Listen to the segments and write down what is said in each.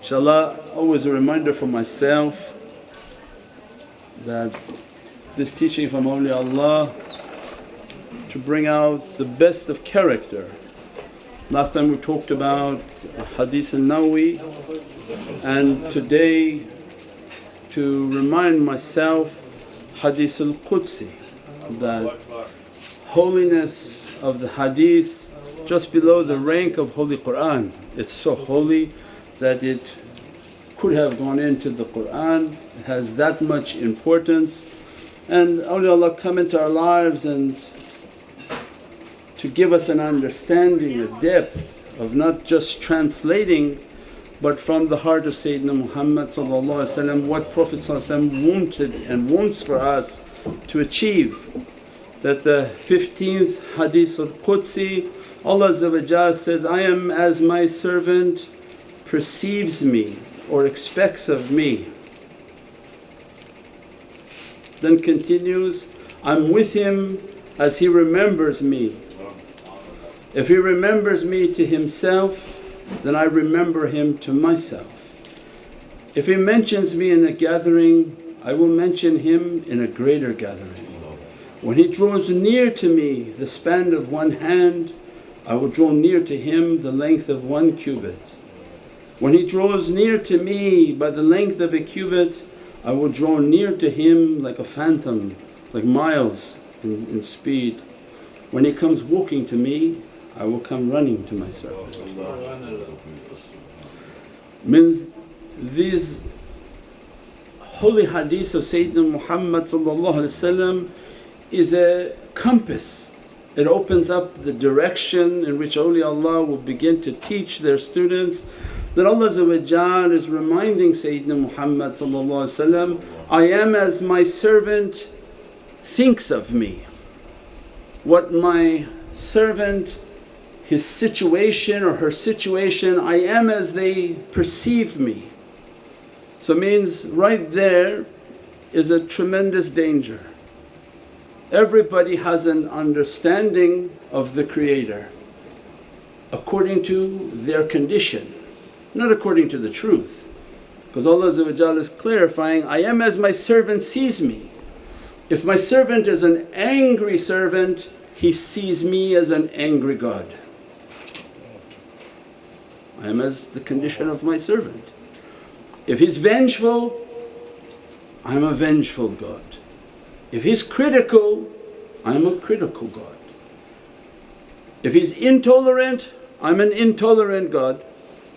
InshaAllah, always a reminder for myself that this teaching from awliyaullah to bring out the best of character. Last time we talked about Hadith al-Nawawi, and today to remind myself Hadith al-Qudsi, that holiness of the Hadith just below the rank of Holy Qur'an. It's so holy that it could have gone into the Qur'an, it has that much importance. And awliyaullah come into our lives and to give us an understanding, a depth of not just translating but from the heart of Sayyidina Muhammad what Prophet wanted and wants for us to achieve. That the 15th Hadith al-Qudsi, Allah says, I am as my servant perceives me or expects of me. Then continues, I'm with him as he remembers me. If he remembers me to himself, then I remember him to myself. If he mentions me in a gathering, I will mention him in a greater gathering. When he draws near to me the span of one hand, I will draw near to him the length of one cubit. When he draws near to me by the length of a cubit, I will draw near to him like a phantom, like miles in speed. When he comes walking to me, I will come running to my servant. Means these holy hadiths of Sayyidina Muhammad is a compass. It opens up the direction in which awliyaullah will begin to teach their students. That Allah is reminding Sayyidina Muhammad, I am as my servant thinks of me. What my servant, his situation or her situation, I am as they perceive me. So means right there is a tremendous danger. Everybody has an understanding of the Creator according to their condition, not according to the truth. Because Allah is clarifying, I am as my servant sees me. If my servant is an angry servant, he sees me as an angry God. I am as the condition of my servant. If he's vengeful, I am a vengeful God. If he's critical, I am a critical God. If he's intolerant, I'm an intolerant God,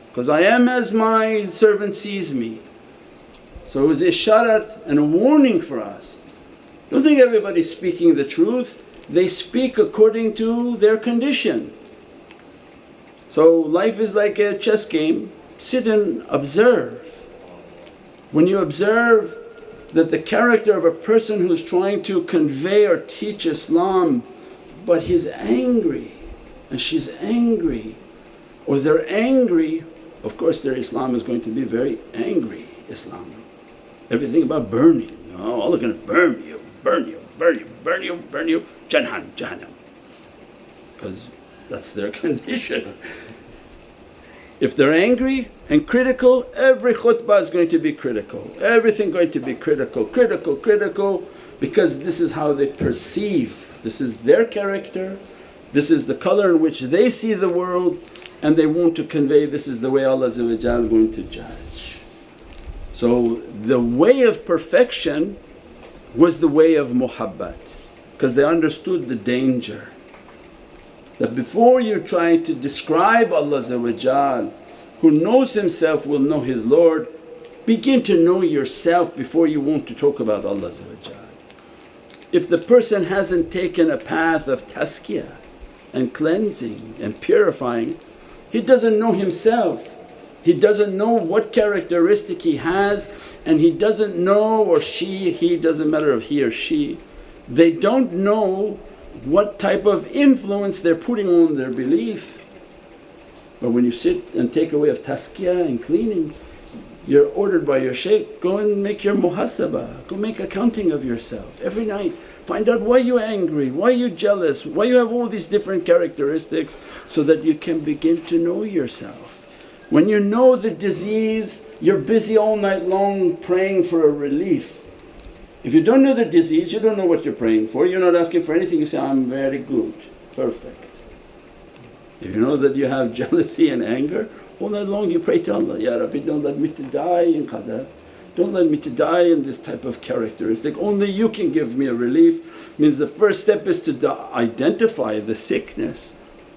because I am as my servant sees me. So it was isharat and a warning for us. Don't think everybody's speaking the truth, they speak according to their condition. So life is like a chess game, sit and observe. When you observe that the character of a person who's trying to convey or teach Islam but he's angry and she's angry or they're angry, of course their Islam is going to be very angry Islam. Everything about burning, oh Allah gonna burn you, burn you, burn you, burn you, burn you, Jahannam, because that's their condition. If they're angry and critical, every khutbah is going to be critical, everything going to be critical, because this is how they perceive, this is their character, this is the colour in which they see the world, and they want to convey this is the way Allah is going to judge. So the way of perfection was the way of muhabbat, because they understood the danger. That before you're trying to describe Allah who knows Himself will know His Lord, begin to know yourself before you want to talk about Allah. If the person hasn't taken a path of tazkiyah and cleansing and purifying, he doesn't know himself, he doesn't know what characteristic he has, and he doesn't know, or he doesn't matter if he or she, they don't know what type of influence they're putting on their belief. But when you sit and take away of tazkiyah and cleaning, you're ordered by your shaykh, go and make your muhasabah, go make accounting of yourself every night. Find out why you're angry, why you're jealous, why you have all these different characteristics, so that you can begin to know yourself. When you know the disease, you're busy all night long praying for a relief. If you don't know the disease, you don't know what you're praying for, you're not asking for anything, you say, I'm very good, perfect. If you know that you have jealousy and anger, all night long you pray to Allah, Ya Rabbi, don't let me to die in qadar, don't let me to die in this type of characteristic, only you can give me a relief. Means the first step is to identify the sickness.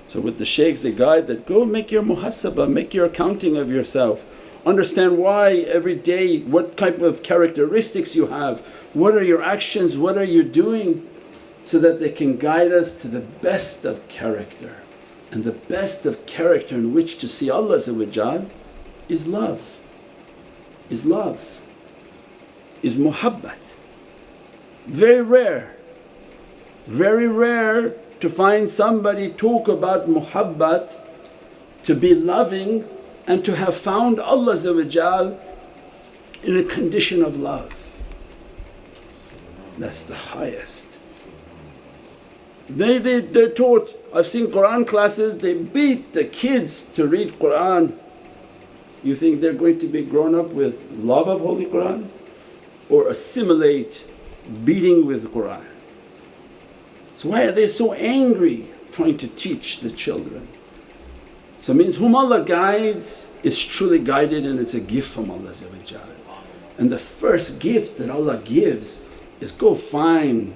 So with the shaykhs they guide that, go make your muhasabah, make your accounting of yourself, understand why every day, what type of characteristics you have, what are your actions, what are you doing, so that they can guide us to the best of character. And the best of character in which to see Allah is love, is love, is muhabbat. Very rare to find somebody talk about muhabbat, to be loving and to have found Allah in a condition of love. That's the highest. They're taught, I've seen Qur'an classes, they beat the kids to read Qur'an. You think they're going to be grown up with love of Holy Qur'an or assimilate beating with Qur'an? So why are they so angry trying to teach the children? So it means whom Allah guides is truly guided, and it's a gift from Allah. And the first gift that Allah gives is go find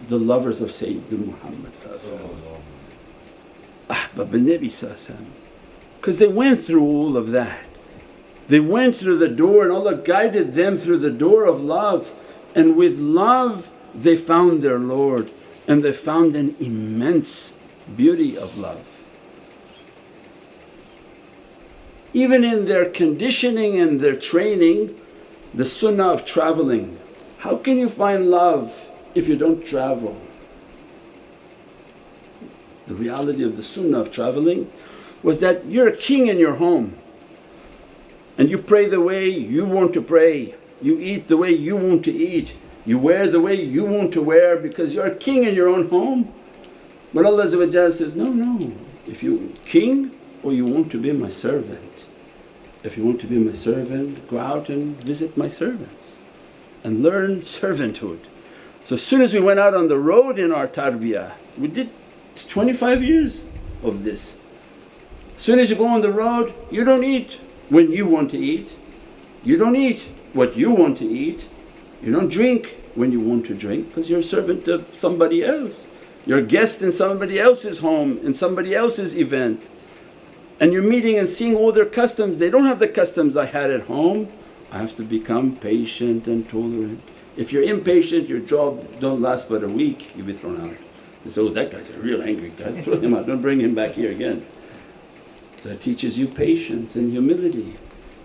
the lovers of Sayyidina Muhammad, Ahbab al-Nabi, because they went through all of that. They went through the door and Allah guided them through the door of love, and with love they found their Lord and they found an immense beauty of love. Even in their conditioning and their training, the sunnah of travelling. How can you find love if you don't travel? The reality of the sunnah of travelling was that you're a king in your home and you pray the way you want to pray, you eat the way you want to eat, you wear the way you want to wear, because you're a king in your own home. But Allah says, no, if you king or you want to be my servant. If you want to be my servant, go out and visit my servants and learn servanthood. So as soon as we went out on the road in our tarbiyah, we did 25 years of this. As soon as you go on the road, you don't eat when you want to eat, you don't eat what you want to eat, you don't drink when you want to drink, because you're a servant of somebody else. You're a guest in somebody else's home, in somebody else's event, and you're meeting and seeing all their customs. They don't have the customs I had at home. I have to become patient and tolerant. If you're impatient, your job don't last but a week, you'll be thrown out. They say, oh, that guy's a real angry guy, throw him out, don't bring him back here again. So it teaches you patience and humility.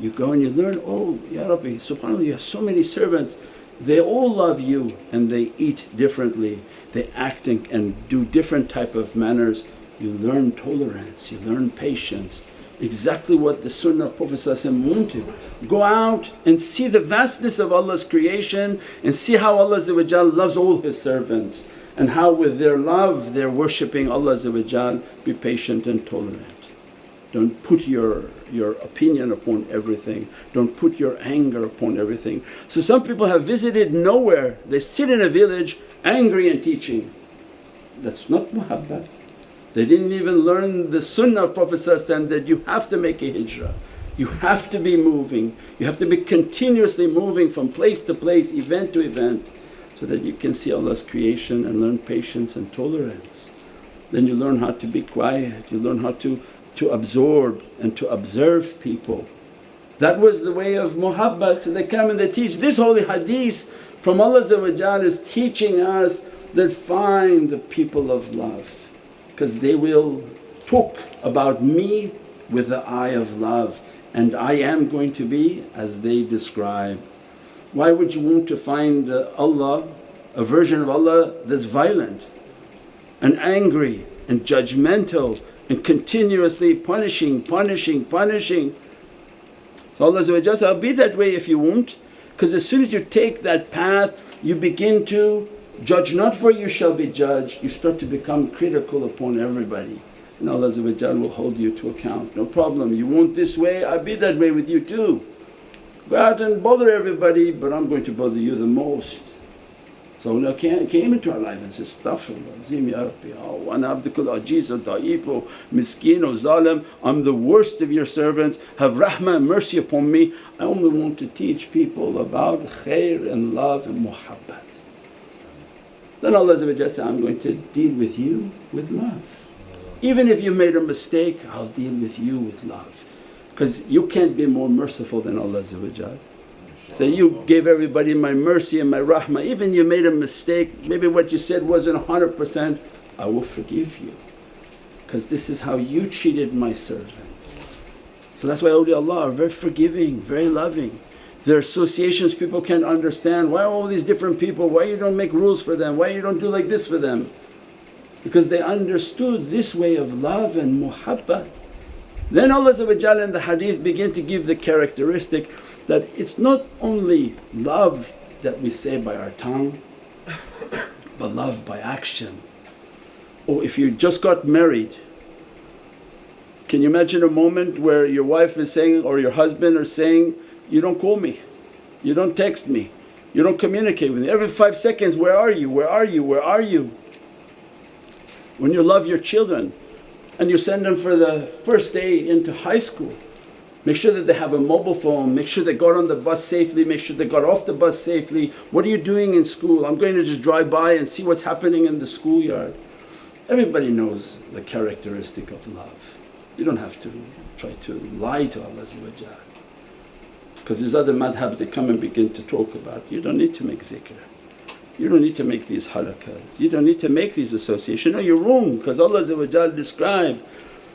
You go and you learn, oh Ya Rabbi, subhanAllah, you have so many servants, they all love you and they eat differently, they act and do different type of manners. You learn tolerance, you learn patience, exactly what the sunnah of Prophet wanted. Go out and see the vastness of Allah's creation and see how Allah loves all His servants, and how with their love they're worshipping Allah. Be patient and tolerant. Don't put your opinion upon everything, don't put your anger upon everything. So some people have visited nowhere, they sit in a village angry and teaching. That's not muhabbat. They didn't even learn the sunnah of Prophet that you have to make a hijrah, you have to be moving, you have to be continuously moving from place to place, event to event, so that you can see Allah's creation and learn patience and tolerance. Then you learn how to be quiet, you learn how to absorb and to observe people. That was the way of muhabbat. So they come and they teach. This holy hadith from Allah is teaching us that find the people of love, because they will talk about me with the eye of love, and I am going to be as they describe. Why would you want to find Allah, a version of Allah that's violent and angry and judgmental and continuously punishing? So Allah says, I'll be that way if you won't, because as soon as you take that path you begin to judge not, for you shall be judged. You start to become critical upon everybody and Allah will hold you to account. No problem, you want this way, I'll be that way with you too. Go out and bother everybody, but I'm going to bother you the most. So Allah came into our life and said, Astaghfirullah Azim Ya Rabbi, oh ana abdukul ajizu da'ifu miskeen zalim, I'm the worst of your servants, have rahmah and mercy upon me. I only want to teach people about khair and love and muhabbat. Then Allah said, I'm going to deal with you with love. Even if you made a mistake, I'll deal with you with love, because you can't be more merciful than Allah. So you gave everybody my mercy and my rahmah, even you made a mistake, maybe what you said wasn't 100%, I will forgive you, because this is how you treated my servants. So that's why awliyaullah are very forgiving, very loving. Their associations people can't understand, why all these different people, why you don't make rules for them, why you don't do like this for them? Because they understood this way of love and muhabbat. Then Allah in the hadith began to give the characteristic that it's not only love that we say by our tongue but love by action. Or if you just got married, can you imagine a moment where your wife is saying or your husband are saying, you don't call me, you don't text me, you don't communicate with me, every 5 seconds, where are you, where are you, where are you? When you love your children and you send them for the first day into high school, make sure that they have a mobile phone, make sure they got on the bus safely, make sure they got off the bus safely. What are you doing in school? I'm going to just drive by and see what's happening in the schoolyard. Everybody knows the characteristic of love. You don't have to try to lie to Allah, because there's other madhabs that come and begin to talk about, you don't need to make zikr. You don't need to make these halakas, you don't need to make these associations. No, you're wrong, because Allah described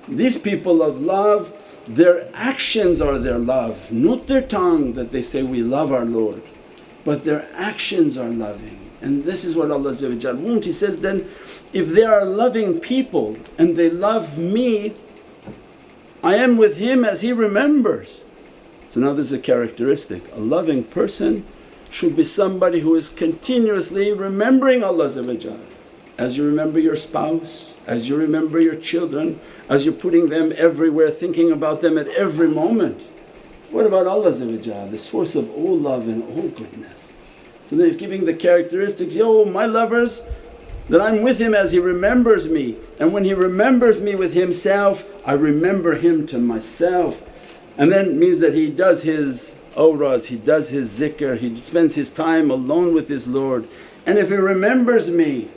these people of love, their actions are their love, not their tongue that they say, we love our Lord, but their actions are loving. And this is what Allah wants. He says, then if they are loving people and they love me, I am with him as he remembers. So now this is a characteristic, a loving person should be somebody who is continuously remembering Allah. As you remember your spouse, as you remember your children, as you're putting them everywhere, thinking about them at every moment. What about Allah, the source of all love and all goodness? So then He's giving the characteristics, yo my lovers, that I'm with him as he remembers me, and when he remembers me with himself, I remember him to myself. And then means that he does his awrads, he does his zikr, he spends his time alone with his Lord. And if he remembers me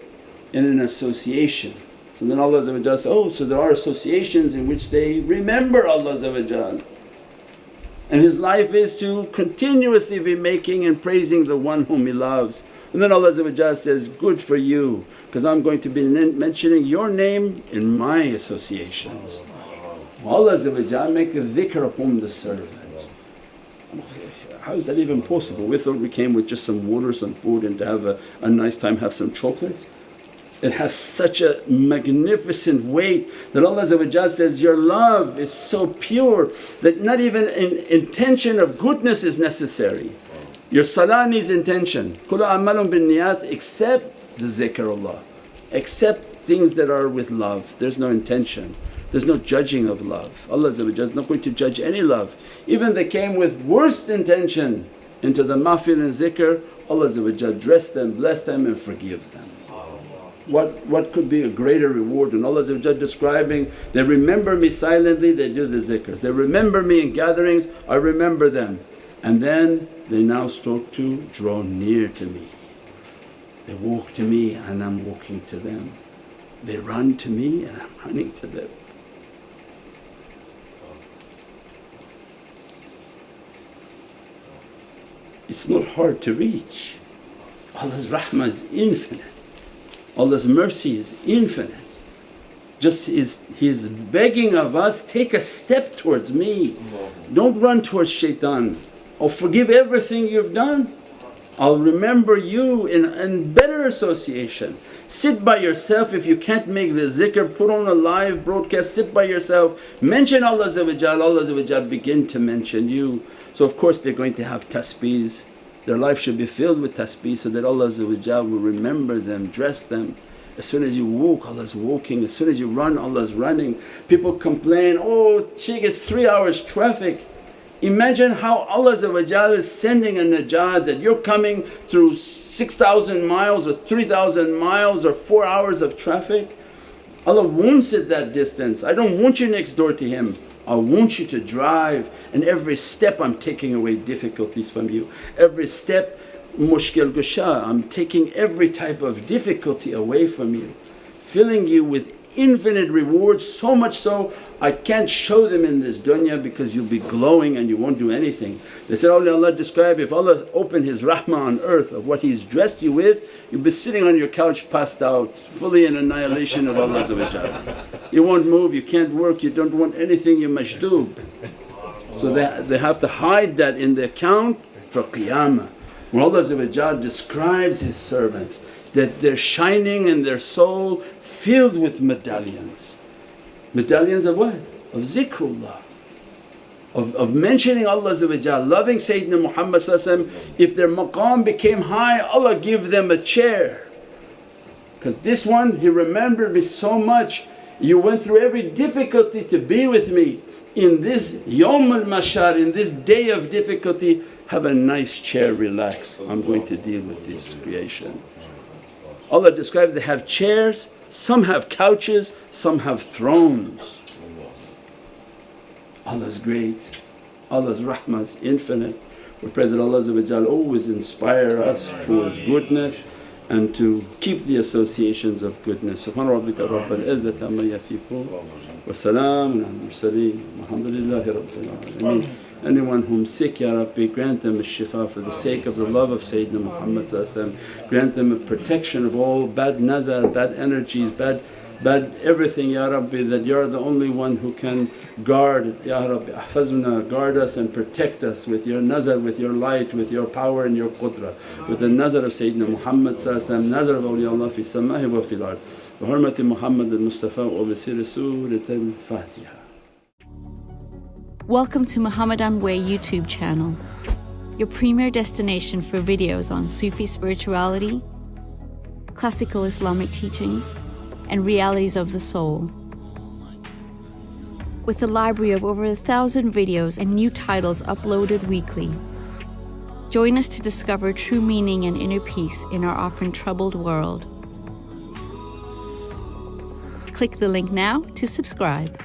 in an association, so then Allah says, oh, so there are associations in which they remember Allah. And his life is to continuously be making and praising the one whom he loves. And then Allah says, good for you, because I'm going to be mentioning your name in my associations. Allah make a dhikr upon the servant. How is that even possible? We thought we came with just some water, some food, and to have a nice time, have some chocolates. It has such a magnificent weight that Allah says, your love is so pure that not even an intention of goodness is necessary. Your salah needs intention. Kullu amalun bin niyat, except the zikrullah, except things that are with love, there's no intention. There's no judging of love. Allah is not going to judge any love. Even they came with worst intention into the mahfil and zikr, Allah dress them, bless them and forgive them. What could be a greater reward? And Allah describing, they remember me silently, they do the zikrs. They remember me in gatherings, I remember them. And then they now start to draw near to me. They walk to me and I'm walking to them. They run to me and I'm running to them. It's not hard to reach. Allah's rahmah is infinite, Allah's mercy is infinite. Just He's begging of us, take a step towards me, don't run towards shaitan. I'll forgive everything you've done, I'll remember you in better association. Sit by yourself, if you can't make the zikr, put on a live broadcast, sit by yourself, mention Allah, Allah begin to mention you. So of course they're going to have tasbeehs, their life should be filled with tasbeeh so that Allah will remember them, dress them As soon as you walk, Allah's walking. As soon as you run, Allah's running. People complain, oh she gets 3 hours traffic. Imagine how Allah is sending a najat, that you're coming through 6,000 miles or 3,000 miles or 4 hours of traffic. Allah wants it that distance. I don't want you next door to Him, I want you to drive, and every step I'm taking away difficulties from you. Every step mushkil gusha, I'm taking every type of difficulty away from you, filling you with infinite rewards, so much so I can't show them in this dunya because you'll be glowing and you won't do anything. They said, awliyaullah describe, if Allah opened His rahmah on earth of what He's dressed you with, you'll be sitting on your couch passed out, fully in annihilation of Allah. You won't move, you can't work, you don't want anything, you're mashdoob. So they have to hide that in the account for qiyamah. When Allah describes His servants that they're shining in their soul, filled with medallions. Medallions of what? Of zikrullah, of mentioning Allah, loving Sayyidina Muhammad. If their maqam became high, Allah give them a chair. Because this one, he remembered me so much, you went through every difficulty to be with me. In this yawm al-mashar, in this day of difficulty, have a nice chair, relax, I'm going to deal with this creation. Allah described they have chairs, some have couches, some have thrones. Allah's great, Allah's rahmah is infinite. We pray that Allah always inspire us towards goodness and to keep the associations of goodness. Subhana rabbika rabbil izzati amma yasifoon wa salaamun ala al-mursaleen walhamdulillahi rabbil alameen. Anyone whom sick, Ya Rabbi, grant them ash-shifa for the sake of the love of Sayyidina Muhammad. Grant them a protection of all bad nazar, bad energies, bad everything, Ya Rabbi, that You're the only one who can guard. Ya Rabbi, ahfazna, guard us and protect us with Your nazar, with Your light, with Your power and Your qudra, with the nazar of Sayyidina Muhammad, nazar of awliyaullah fi samaa'i wa fil ard, bi hurmati Muhammad al-Mustafa wa bi sirri Surat al-Fatiha. Welcome to Muhammadan Way YouTube channel, your premier destination for videos on Sufi spirituality, classical Islamic teachings and realities of the soul. With a library of over 1,000 videos and new titles uploaded weekly. Join us to discover true meaning and inner peace in our often troubled world. Click the link now to subscribe.